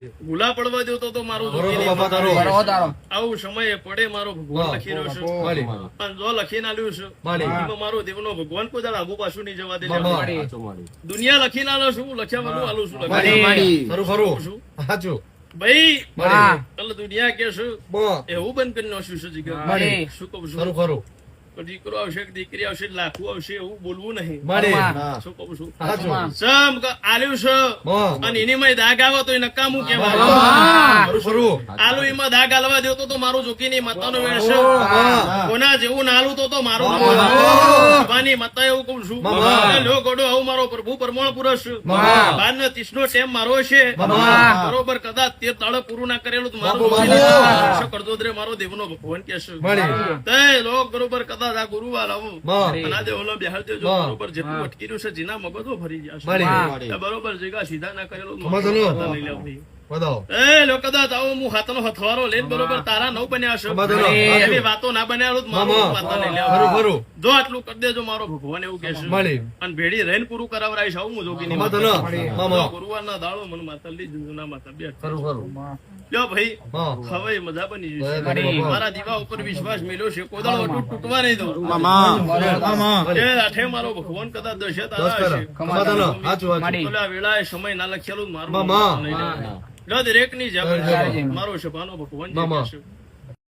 ભૂલા પડવા દેતો તો મારું આવું સમયે પડે મારો ભગવાન લખી રહ્યો છે અને જો લખીને આલ્યું છે એમાં મારો દેવનો ભગવાન કોઈ દાડો આગુ પાછું નહીં જવા દે. દુનિયા લખીને આલો છું, લખ્યા વગર આલું છું ભાઈ. એટલે દુનિયા કે છે એવું બંધ કરી નાખ્યું છે જીગર. શું કહું છું, દીકરો આવશે દીકરી આવશે લાખું આવશે એવું બોલવું નહીં. શું કહું છું, સમ આલ્યું છે અને એની માં દાગ આવે તો એ નકામું કહેવાય. આલુ એમાં દાગ આલવા દેતો તો મારું જોકીની માતાનો વેણ છે. કોના જેવું ના આલું તો મારું ભગવાનની માતા એવું કઉ છું. લો ગોડો આવું મારો પ્રભુ પરમાણ પુરુષ 12:30 ટેમ મારો છે બરોબર. કદાચ 13 દાડે પૂરું ના કરેલું તો મારું કરતો મારો દેવનો ભગવાન કે છે તે લોક બરોબર. કદાચ આ ગુરુવાર આવું બિહાર દેજો બરોબર. જેટલું અટકી રહ્યું છે જીના મગજો ફરી જશે બરોબર. જગા સીધા ના કરેલું કદાચ આવો હું હાથનો હથવારો લઈને બરોબર તારા નવ બન્યા છે એવી વાતો ના બન્યા જો આટલું કરી દેજો મારો ભગવાન એવું કે છે. અને ભેડી રહીને પૂરું કરાવરાઈશ આવું હું જોગી ગુરુવાર ના દાડો મને માતા લીધું ના માતા બે લ્યો ભાઈ હવે મજા બની જશે. મારા દીવા ઉપર વિશ્વાસ મેલ્યો છે કોદાળો તૂટવા નહીં દઉં. આઠે મારો ભગવાન કદાચ દશે તારા વેળાએ સમય ના લખેલું મારું દરેક ની જવાબ મારો સભાનો ભગવાન